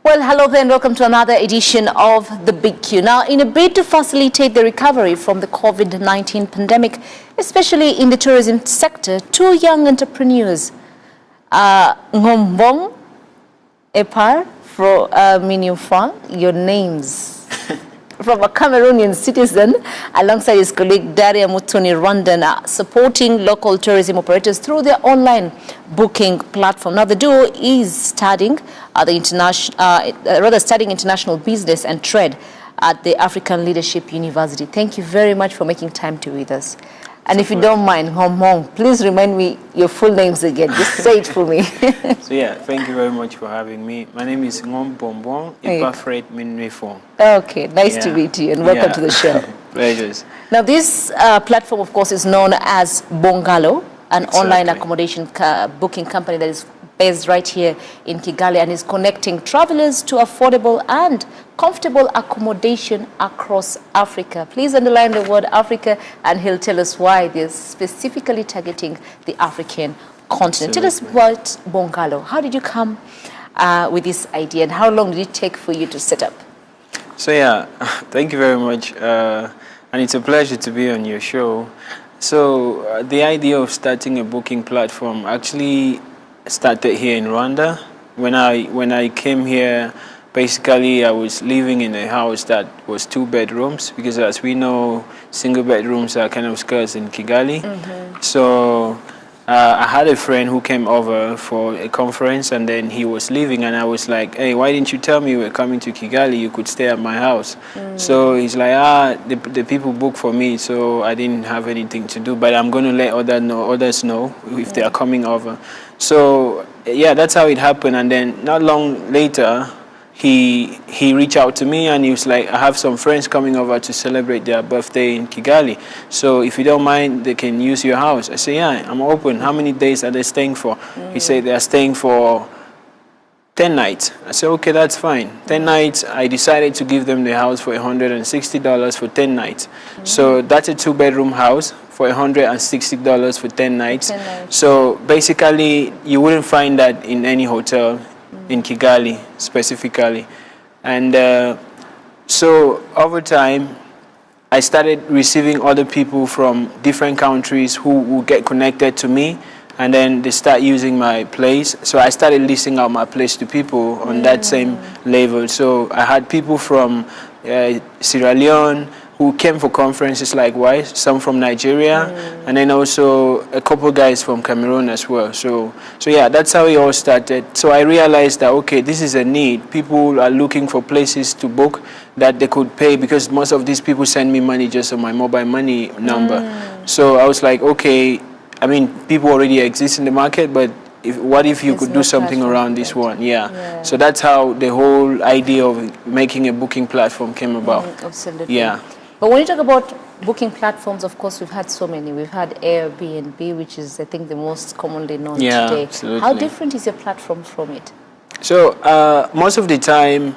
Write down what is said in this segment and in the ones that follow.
Well, hello there and welcome to another edition of The Big Q. Now, in a bid to facilitate the recovery from the COVID-19 pandemic, especially in the tourism sector, two young entrepreneurs, Nghombombong Epaphrate, your names, from a Cameroonian citizen, alongside his colleague Daria Mutoni Rwandan, supporting local tourism operators through their online booking platform. Now, the duo is studying studying international business and trade at the African Leadership University. Thank you very much for making time to be with us. And if you don't mind, Nghombombong, please remind me your full names again. Just say it for me. So yeah, thank you very much for having me. My name is Nghombombong Epaphrate. Okay, nice to meet you and welcome to the show. Pleasures. Now this platform, of course, is known as Bongalo, an online accommodation booking company that is based right here in Kigali and is connecting travelers to affordable and comfortable accommodation across Africa. Please underline the word Africa and he'll tell us why they're specifically targeting the African continent. Tell us about Bongalo. How did you come with this idea and how long did it take for you to set up? So yeah, thank you very much. And it's a pleasure to be on your show. So the idea of starting a booking platform actually started here in Rwanda. When I came here, basically I was living in a house that was 2 bedrooms because, as we know, single bedrooms are kind of scarce in Kigali. So I had a friend who came over for a conference and then he was leaving and I was like, hey, why didn't you tell me you were coming to Kigali? You could stay at my house. So he's like, the people book for me, so I didn't have anything to do, but I'm going to let others know if they are coming over. So yeah, that's how it happened. And then not long later, he reached out to me and he was like, I have some friends coming over to celebrate their birthday in Kigali. So if you don't mind, they can use your house. I said, yeah, I'm open. How many days are they staying for? He said they are staying for 10 nights. I said, okay, that's fine. 10 nights, I decided to give them the house for $160 for 10 nights. So that's a 2-bedroom house for $160 for 10 nights. So basically, you wouldn't find that in any hotel in Kigali specifically. And so over time, I started receiving other people from different countries who will get connected to me, and then they start using my place. So I started listing out my place to people on that same level. So I had people from Sierra Leone who came for conferences likewise, some from Nigeria, and then also a couple guys from Cameroon as well. So yeah, that's how it all started. So I realized that, okay, this is a need. People are looking for places to book that they could pay, because most of these people send me money just on my mobile money number. So I was like, okay, I mean, people already exist in the market, but what if you could do something around this one? Yeah. So that's how the whole idea of making a booking platform came about. Absolutely. Yeah. But when you talk about booking platforms, of course, we've had so many. We've had Airbnb, which is, I think, the most commonly known today. Absolutely. How different is your platform from it? So most of the time,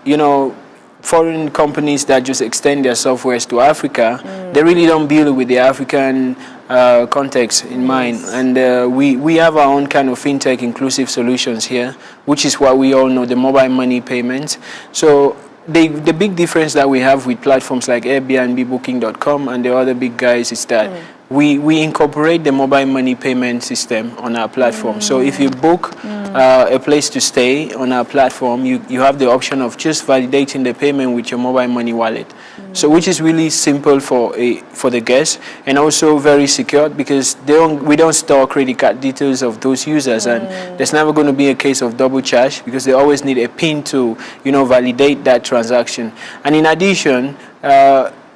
you know, foreign companies that just extend their softwares to Africa, they really don't deal with the African context in mind. And we have our own kind of fintech inclusive solutions here, which is what we all know, the mobile money payments. So the big difference that we have with platforms like Airbnb, Booking.com, and the other big guys is that we incorporate the mobile money payment system on our platform. So if you book a place to stay on our platform, you have the option of just validating the payment with your mobile money wallet. So which is really simple for the guests, and also very secure, because we don't store credit card details of those users, and there's never going to be a case of double charge, because they always need a PIN to, you know, validate that transaction. And in addition,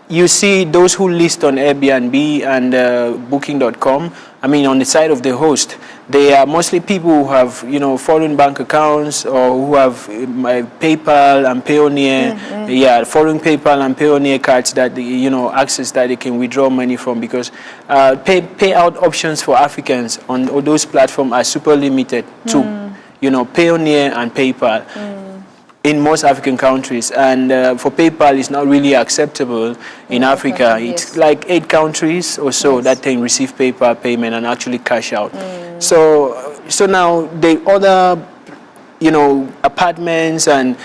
you see those who list on Airbnb and Booking.com, I mean, on the side of the host, they are mostly people who have, you know, foreign bank accounts, or who have PayPal and Payoneer, foreign PayPal and Payoneer cards that they, you know, access that they can withdraw money from, because payout options for Africans on those platforms are super limited to, you know, Payoneer and PayPal. In most African countries, and for PayPal, it's not really acceptable in Africa. It's like 8 countries or so that can receive PayPal payment and actually cash out. So now the other you know, apartments and,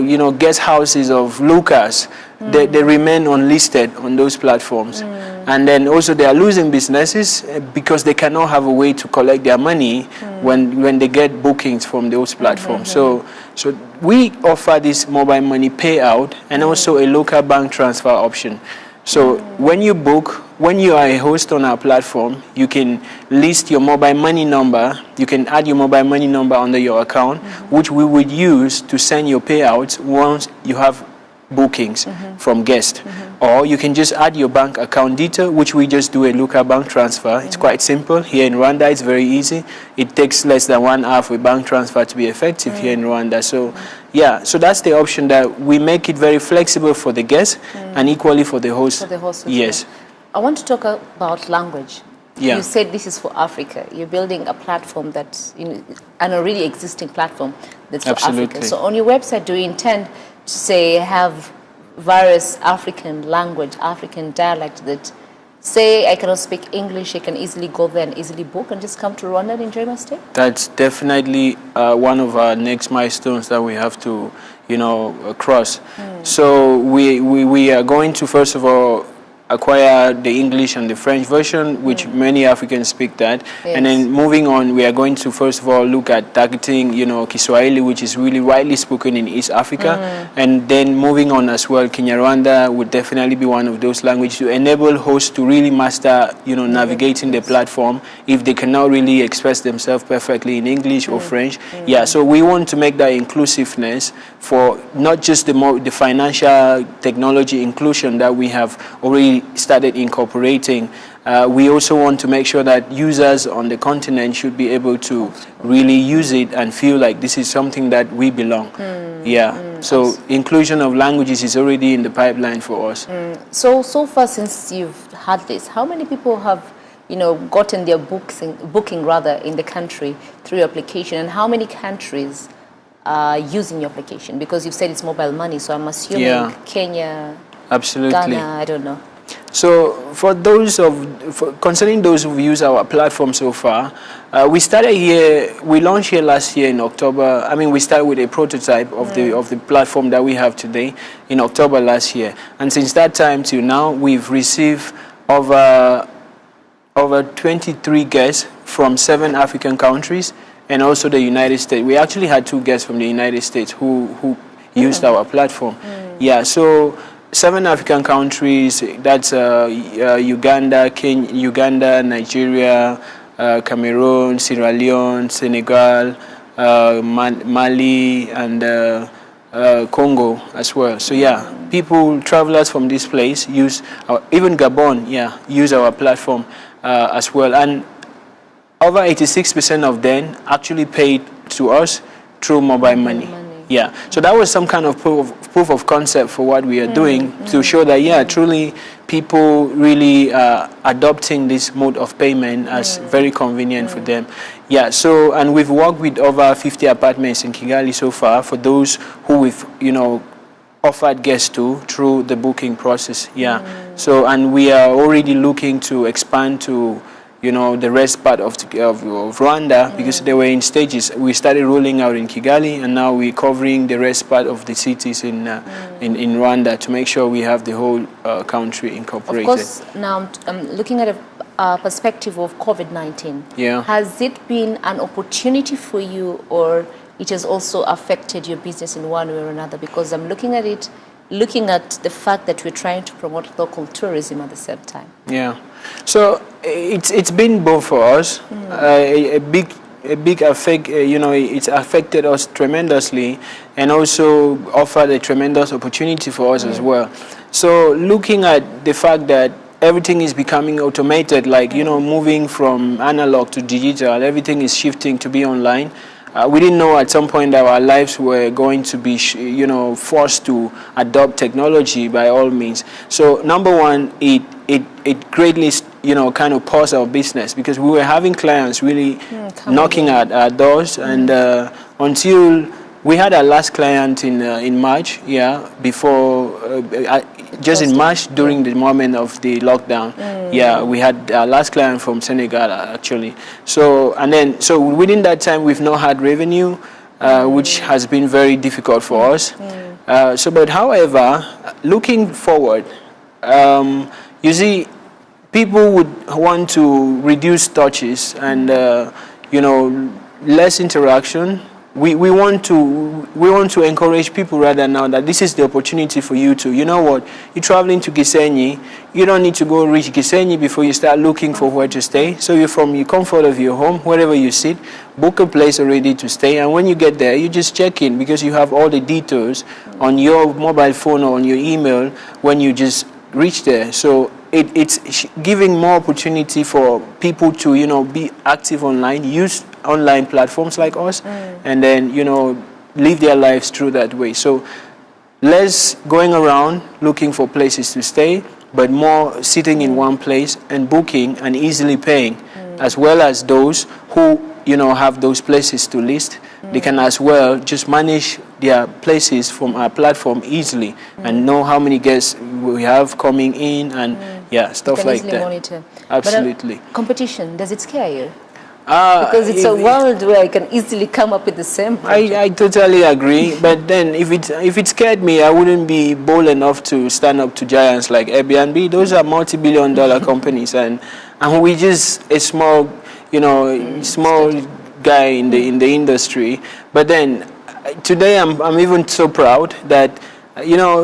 you know, guest houses of locals, they remain unlisted on those platforms. And then also they are losing businesses because they cannot have a way to collect their money when they get bookings from those platforms. So we offer this mobile money payout and also a local bank transfer option. So when you book, when you are a host on our platform, you can list your mobile money number. You can add your mobile money number under your account, which we would use to send your payouts once you have bookings from guests. Or you can just add your bank account detail, which we just do a local bank transfer. It's quite simple. Here in Rwanda, it's very easy. It takes less than 1 hour for a bank transfer to be effective here in Rwanda. So yeah, so that's the option, that we make it very flexible for the guests and equally for the host. For the host as yes. well. I want to talk about language. Yeah. You said this is for Africa. You're building a platform that's an already existing platform that's for Africa. So on your website, do you intend to say have various African language, African dialect that, say I cannot speak English, I can easily go there and easily book and just come to Rwanda and enjoy my stay? That's definitely one of our next milestones that we have to, you know, cross. So we are going to, first of all, acquire the English and the French version, which many Africans speak that. Yes. And then moving on, we are going to first of all look at targeting, you know, Kiswahili, which is really widely spoken in East Africa. And then moving on as well, Kinyarwanda would definitely be one of those languages to enable hosts to really master, you know, navigating the platform if they cannot really express themselves perfectly in English or French. Yeah, so we want to make that inclusiveness for not just the financial technology inclusion that we have already started incorporating. We also want to make sure that users on the continent should be able to really use it and feel like this is something that we belong. So inclusion of languages is already in the pipeline for us. So far since you've had this, how many people have, you know, gotten their booking rather in the country through your application, and how many countries are using your application? Because you've said it's mobile money, so I'm assuming Kenya, absolutely, Ghana, I don't know. So concerning those who've used our platform so far, we launched here last year in October. I mean, we started with a prototype of the platform that we have today in October last year. And since that time till now, we've received over 23 guests from 7 African countries and also the United States. We actually had 2 guests from the United States who used our platform. Yeah, so 7 African countries, that's Uganda, Nigeria, Cameroon, Sierra Leone, Senegal, Mali, and Congo as well. So yeah, travelers from this place use even Gabon, use our platform as well. And over 86% of them actually paid to us through mobile money. Yeah, so that was some kind of proof of concept for what we are doing to show that, truly people really adopting this mode of payment as very convenient for them. Yeah, so, and we've worked with over 50 apartments in Kigali so far for those who we've, you know, offered guests to through the booking process. Yeah, so, and we are already looking to expand to, you know, the rest part of Rwanda, because they were in stages. We started rolling out in Kigali, and now we're covering the rest part of the cities in Rwanda to make sure we have the whole country incorporated. Of course, now looking at a perspective of COVID-19, has it been an opportunity for you, or it has also affected your business in one way or another? Because I'm looking at the fact that we're trying to promote local tourism at the same time. Yeah, so it's been both for us. A big effect, you know, it's affected us tremendously, and also offered a tremendous opportunity for us as well. So looking at the fact that everything is becoming automated, like, you know, moving from analog to digital, everything is shifting to be online. We didn't know at some point that our lives were going to be, you know, forced to adopt technology by all means. So number one, it greatly, you know, kind of paused our business, because we were having clients really knocking at our doors, and until we had our last client in March, before just in March during the moment of the lockdown, we had our last client from Senegal actually. So within that time we've not had revenue. which has been very difficult for us. But however, looking forward, you see, people would want to reduce touches and less interaction. We want to encourage people rather now that this is the opportunity for you to, you know what, you're traveling to Gisenyi, you don't need to go reach Gisenyi before you start looking for where to stay. So you're from the comfort of your home, wherever you sit, book a place already to stay, and when you get there, you just check in because you have all the details on your mobile phone or on your email when you just reach there. So it's giving more opportunity for people to, be active online, use online platforms like us, and then, live their lives through that way. So less going around looking for places to stay, but more sitting in one place and booking and easily paying, as well as those who, have those places to list. They can as well just manage their places from our platform easily and know how many guests we have coming in and stuff like that. Monitor. Absolutely. But, competition, does it scare you? Because it's a world where I can easily come up with the same project. I totally agree, but then if it scared me, I wouldn't be bold enough to stand up to giants like Airbnb. Those are multi-billion-dollar companies, and we just a small, small guy in the industry. But then today I'm even so proud that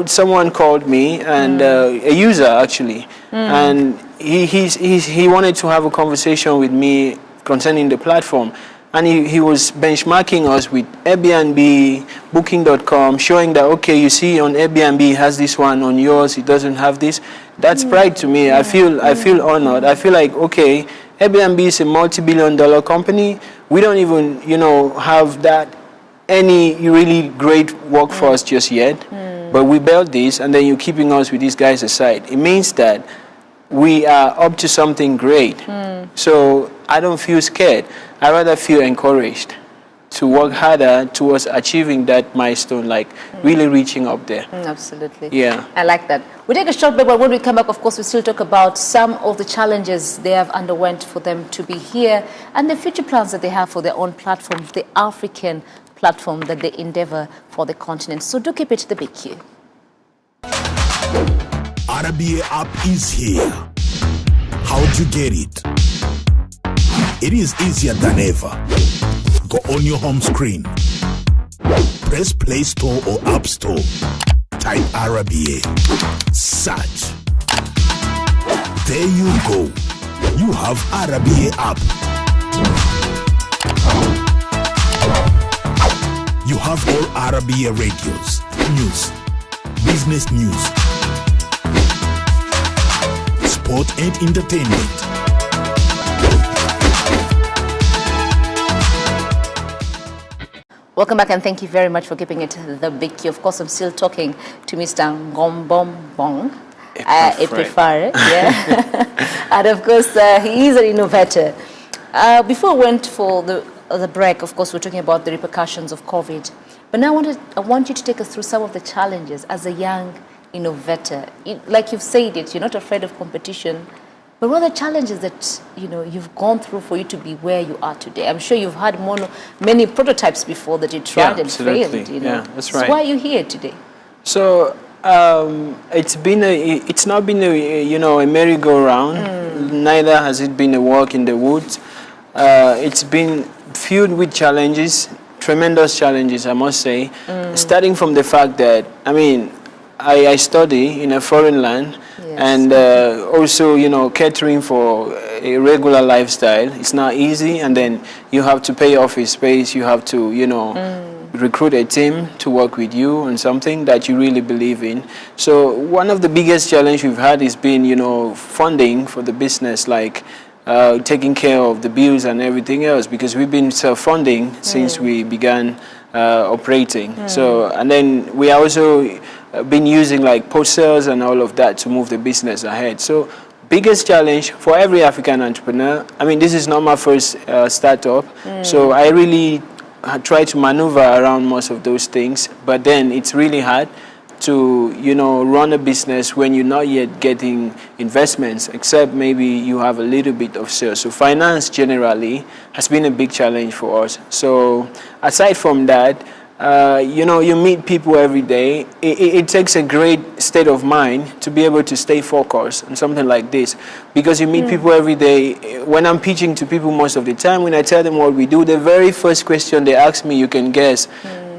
someone called me and a user actually, and he wanted to have a conversation with me concerning the platform, and he was benchmarking us with Airbnb, Booking.com, showing that, okay, you see on Airbnb it has this one, on yours it doesn't have this. That's pride to me. I feel honored. I feel like, okay, Airbnb is a multi-billion-dollar company. We don't even have that any really great workforce just yet, but we built this, and then you're keeping us with these guys aside. It means that we are up to something great. So I don't feel scared. I rather feel encouraged to work harder towards achieving that milestone, like really reaching up there. Absolutely. Yeah. I like that. We'll take a short break, but when we come back, of course, we still talk about some of the challenges they have underwent for them to be here and the future plans that they have for their own platform, the African platform that they endeavor for the continent. So do keep it to the big queue. RBA app is here. How'd you get it? It is easier than ever. Go on your home screen. Press Play Store or App Store. Type RBA. Search. There you go. You have RBA app. You have all RBA radios, news, business news, sport and entertainment. Welcome back, and thank you very much for keeping it the big key. Of course, I'm still talking to Mr. Nghombombong Epaphrate. Yeah. And of course, he is an innovator. Before we went for the break, of course, we're talking about the repercussions of COVID. But now I want you to take us through some of the challenges as a young innovator. Like you've said it, you're not afraid of competition. But what are the challenges that you've gone through for you to be where you are today? I'm sure you've had many prototypes before that you tried and failed. Yeah, that's right. So why are you here today? So it's not been a merry-go-round. Neither has it been a walk in the woods. It's been filled with challenges, tremendous challenges, I must say. Starting from the fact that I study in a foreign land. Yes. And also, catering for a regular lifestyle, it's not easy. And then you have to pay office space. You have to, recruit a team to work with you on something that you really believe in. So one of the biggest challenges we've had is been, funding for the business, like taking care of the bills and everything else, because we've been self-funding since we began operating. So, and then we also been using like post sales and all of that to move the business ahead. So biggest challenge for every African entrepreneur, this is not my first startup, so I really try to maneuver around most of those things, but then it's really hard to, you know, run a business when you're not yet getting investments, except maybe you have a little bit of sales. So finance generally has been a big challenge for us. So aside from that, you know, you meet people every day. It takes a great state of mind to be able to stay focused on something like this, because you meet people every day. When I'm pitching to people most of the time, when I tell them what we do, the very first question they ask me, you can guess,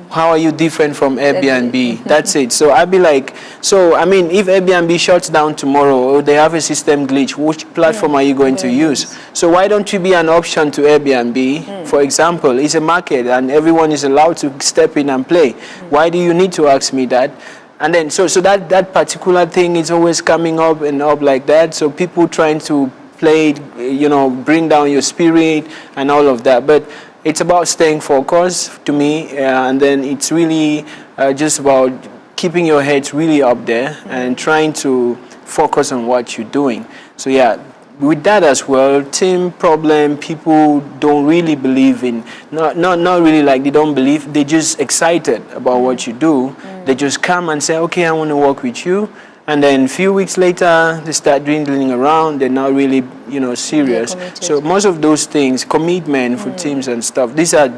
how are you different from Airbnb? That's it. So I'd be like, so I mean, if Airbnb shuts down tomorrow or they have a system glitch, which platform are you going to use? So why don't you be an option to Airbnb? For example, it's a market and everyone is allowed to step in and play. Why do you need to ask me that? And then, so that particular thing is always coming up and up like that. So people trying to play, you know, bring down your spirit and all of that. But it's about staying focused to me, and then it's really just about keeping your head really up there and trying to focus on what you're doing. So yeah, with that as well, team problem, people don't really believe in, not really like they don't believe, they're just excited about what you do. They just come and say, okay, I want to work with you. And then a few weeks later, they start dwindling around. They're not really, you know, serious. So most of those things, commitment for teams and stuff, these are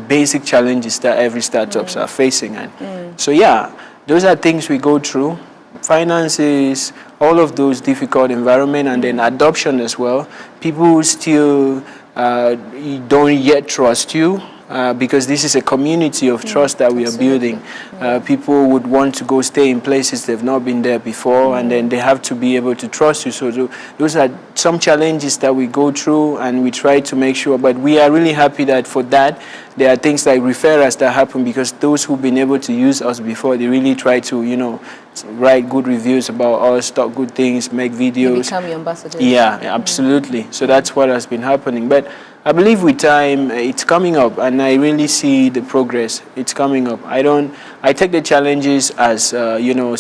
basic challenges that every startups are facing. And so yeah, those are things we go through. Finances, all of those difficult environment, and then adoption as well. People still don't yet trust you. Because this is a community of trust that we are building. People would want to go stay in places they've not been there before, and then they have to be able to trust you. So those are some challenges that we go through, and we try to make sure. But we are really happy that for that, there are things like referrals that happen, because those who've been able to use us before, they really try to, you know, write good reviews about us, talk good things, make videos. You become your ambassador. Yeah, absolutely. So that's what has been happening. But I believe with time, it's coming up, and I really see the progress. It's coming up. I take the challenges as, you know,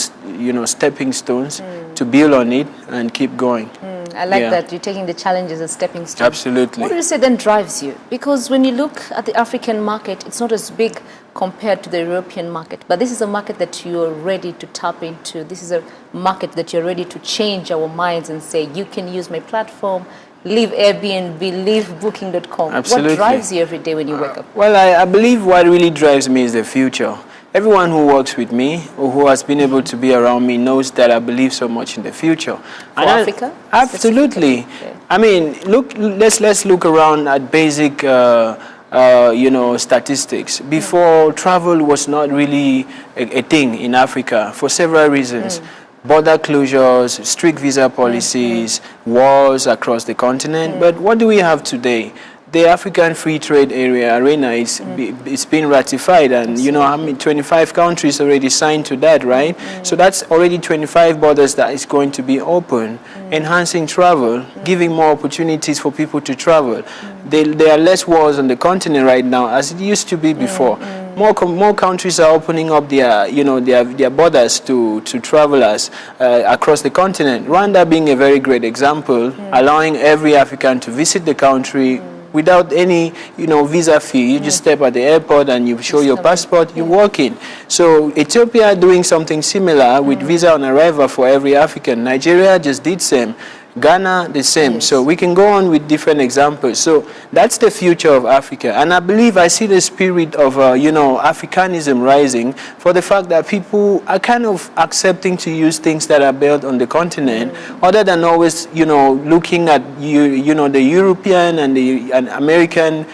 stepping stones to build on it and keep going. I like that you're taking the challenges as stepping stones. Absolutely. What do you say then drives you? Because when you look at the African market, it's not as big compared to the European market. But this is a market that you're ready to tap into. This is a market that you're ready to change our minds and say, you can use my platform, leave Airbnb, leave Booking.com. Absolutely. What drives you every day when you wake up? Well, I believe what really drives me is the future. Everyone who works with me or who has been able to be around me knows that I believe so much in the future. For Africa? Absolutely. Okay. I mean, let's look around at basic, you know, statistics. Before, travel was not really a thing in Africa for several reasons. Border closures, strict visa policies, wars across the continent. But what do we have today? The African Free Trade Area arena it's been ratified, and you know how many 25 countries already signed to that, right? So that's already 25 borders that is going to be open, enhancing travel, giving more opportunities for people to travel. There are less wars on the continent right now as it used to be before. More countries are opening up their, you know, their borders to travelers across the continent. Rwanda being a very great example, allowing every African to visit the country without any, you know, visa fee. You just step at the airport and you show your passport, you walk in. So Ethiopia doing something similar with visa on arrival for every African. Nigeria just did same. Ghana, the same. So we can go on with different examples. So that's the future of Africa. And I believe I see the spirit of, you know, Africanism rising for the fact that people are kind of accepting to use things that are built on the continent, other than always, you know, looking at, you know, the European and the American,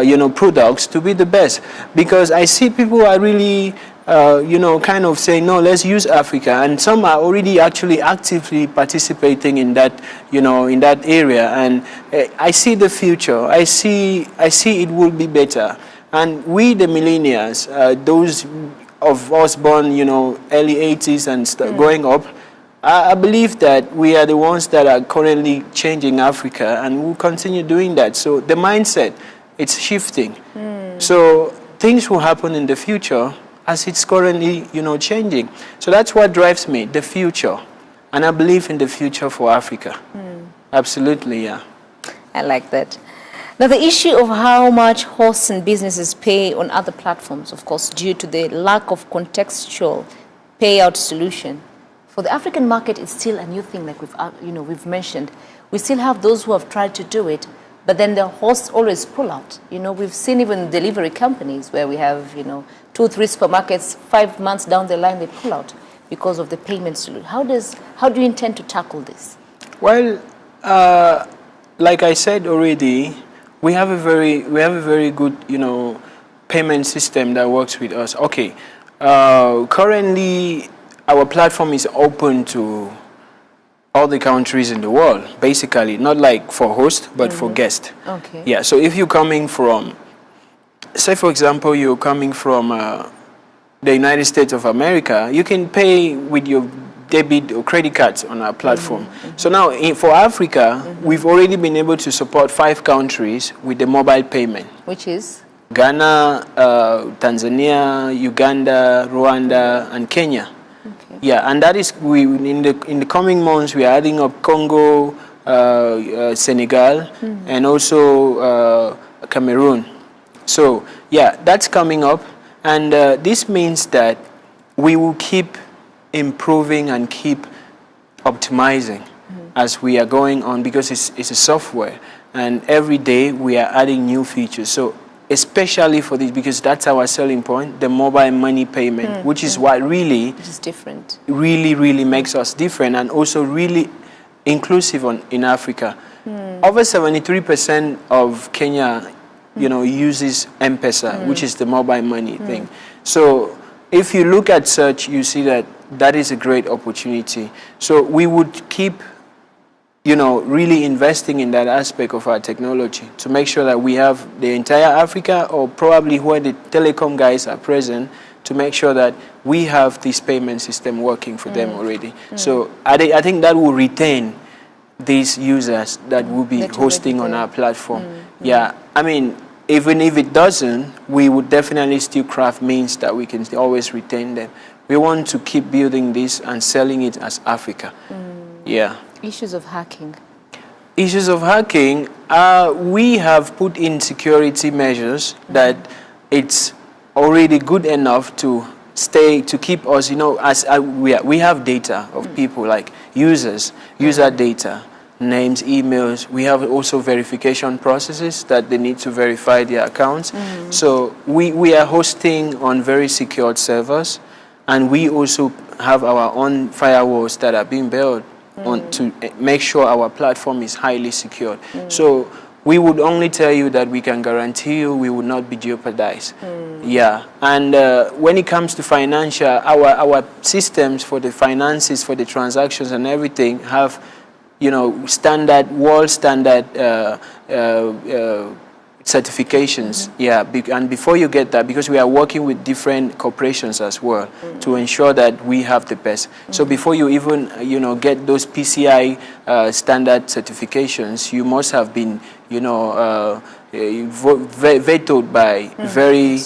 you know, products to be the best. Because I see people are really, you know, kind of saying, no, let's use Africa. And some are already actually actively participating in that, you know, in that area. And I see the future. I see it will be better. And we, the millennials, those of us born, you know, early 80s and growing up, I believe that we are the ones that are currently changing Africa, and we'll continue doing that. So the mindset, it's shifting. So things will happen in the future as it's currently, you know, changing. So that's what drives me, the future. And I believe in the future for Africa. Absolutely, yeah. I like that. Now, the issue of how much hosts and businesses pay on other platforms, of course, due to the lack of contextual payout solution. For the African market, it's still a new thing, like we've mentioned. We still have those who have tried to do it, but then the hosts always pull out. We've seen even delivery companies where we have, 2 or 3 supermarkets, 5 months down the line, they pull out because of the payment solution. How do you intend to tackle this? Well, like I said already, we have a very good, payment system that works with us. Okay, currently our platform is open to all the countries in the world, basically, not like for host, but for guest. Okay. Yeah, so if you're coming from, say for example, you're coming from the United States of America, you can pay with your debit or credit cards on our platform. So now for Africa, we've already been able to support 5 countries with the mobile payment. Which is? Ghana, Tanzania, Uganda, Rwanda, and Kenya. Okay. Yeah, and that is in the coming months we are adding up Congo, Senegal, and also Cameroon. So yeah, that's coming up, and this means that we will keep improving and keep optimizing as we are going on, because it's a software, and every day we are adding new features. So especially for this, because that's our selling point, the mobile money payment, which is what really Which is different. really makes us different, and also really inclusive in Africa. Over 73% of Kenya, uses M-Pesa, which is the mobile money thing. So if you look at such, you see that is a great opportunity. So we would keep really investing in that aspect of our technology to make sure that we have the entire Africa, or probably where the telecom guys are present, to make sure that we have this payment system working for them already. So I think that will retain these users that will be hosting on our platform. Yeah, I mean, even if it doesn't, we would definitely still craft means that we can always retain them. We want to keep building this and selling it as Africa. Yeah. Issues of hacking. Issues of hacking, we have put in security measures that it's already good enough to keep us, as we have data of people, like user data, names, emails. We have also verification processes that they need to verify their accounts. So we are hosting on very secured servers, and we also have our own firewalls that are being built to make sure our platform is highly secured. So we would only tell you that we can guarantee you we will not be jeopardized. Yeah, and when it comes to financial, our systems for the finances, for the transactions and everything have, world standard certifications. Yeah, and before you get that, because we are working with different corporations as well to ensure that we have the best. So before you even get those PCI standard certifications, you must have been vetoed by very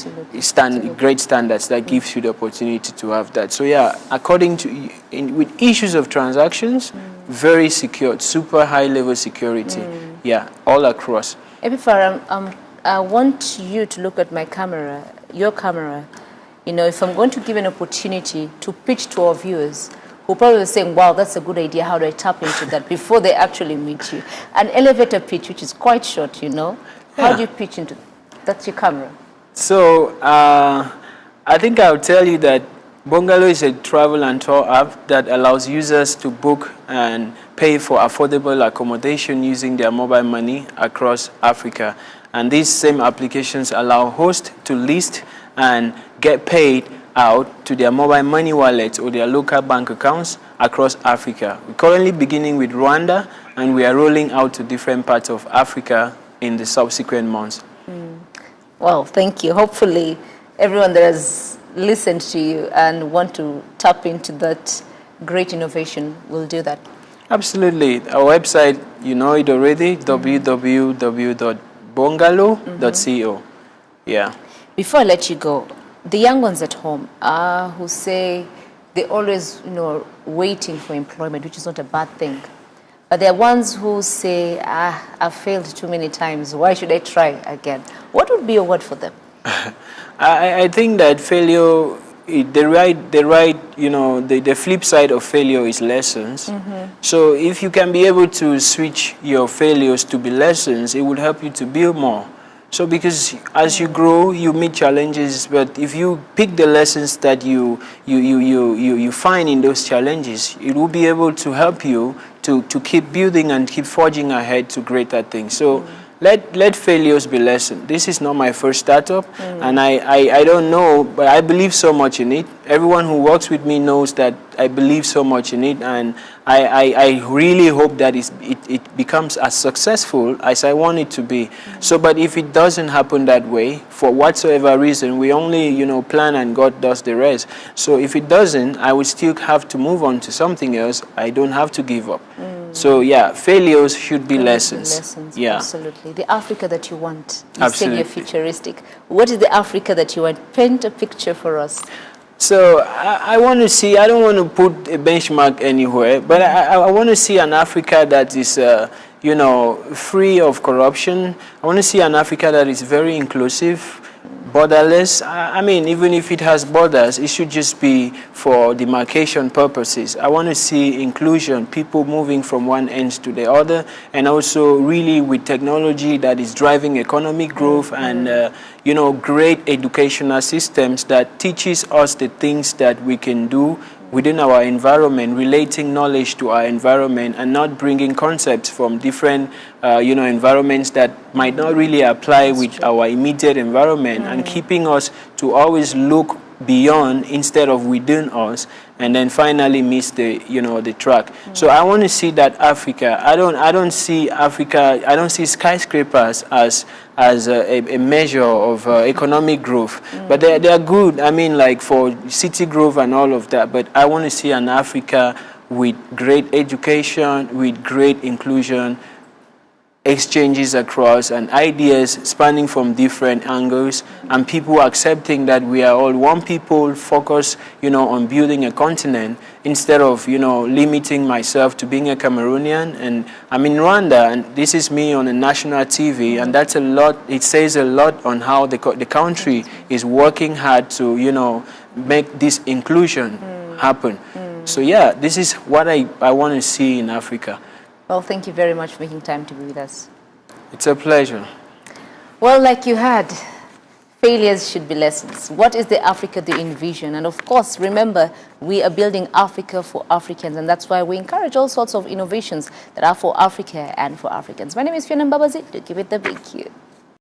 great standards that gives you the opportunity to have that. So yeah, according to with issues of transactions, very secure, super high level security. Yeah, all across. Epaphrate, I want you to look at my camera, your camera. If I'm going to give an opportunity to pitch to our viewers, who probably be saying, wow, that's a good idea, how do I tap into that, before they actually meet you? An elevator pitch, which is quite short, How do you pitch into that? That's your camera. So, I think I'll tell you that Bongalo is a travel and tour app that allows users to book and pay for affordable accommodation using their mobile money across Africa. And these same applications allow hosts to list and get paid out to their mobile money wallets or their local bank accounts across Africa. We're currently beginning with Rwanda, and we are rolling out to different parts of Africa in the subsequent months. Well, thank you. Hopefully everyone that has listened to you and want to tap into that great innovation will do that. Absolutely. Our website, you know it already, www.bongalo.co. Yeah. Before I let you go, the young ones at home who say they're always, waiting for employment, which is not a bad thing. But there are ones who say, I've failed too many times. Why should I try again? What would be your word for them? I think that failure the flip side of failure is lessons. So if you can be able to switch your failures to be lessons, it will help you to build more. So because as you grow, you meet challenges, but if you pick the lessons that you find in those challenges, it will be able to help you to keep building and keep forging ahead to greater things. So let failures be lessons. This is not my first startup, and I don't know, but I believe so much in it. Everyone who works with me knows that I believe so much in it, and I really hope that it becomes as successful as I want it to be. So, but if it doesn't happen that way, for whatsoever reason, we only, plan and God does the rest. So if it doesn't, I will still have to move on to something else. I don't have to give up. So yeah, failures should be lessons. Yeah, absolutely. The Africa that you want. You Absolutely. said you're futuristic. What is the Africa that you want? Paint a picture for us. So I want to see, I don't want to put a benchmark anywhere, but I want to see an Africa that is, free of corruption. I want to see an Africa that is very inclusive, borderless. I mean, even if it has borders, it should just be for demarcation purposes. I want to see inclusion, people moving from one end to the other, and also really with technology that is driving economic growth and, great educational systems that teaches us the things that we can do within our environment, relating knowledge to our environment and not bringing concepts from different, environments that might not really apply with our immediate environment, and keeping us to always look beyond instead of within us, and then finally miss the the track. So I want to see that Africa. I don't see Africa. I don't see skyscrapers as a measure of economic growth, but they are good. I mean, like for city growth and all of that. But I want to see an Africa with great education, with great inclusion, exchanges across, and ideas spanning from different angles, and people accepting that we are all one people, focus on building a continent instead of limiting myself to being a Cameroonian. And I'm in Rwanda, and this is me on a national TV, and that's a lot. It says a lot on how the country is working hard to make this inclusion happen. So yeah, this is what I want to see in Africa. Well, thank you very much for making time to be with us. It's a pleasure. Well, like you had, failures should be lessons. What is the Africa they envision? And of course, remember, we are building Africa for Africans, and that's why we encourage all sorts of innovations that are for Africa and for Africans. My name is Fiona Mbabazi. Do give it the big Q.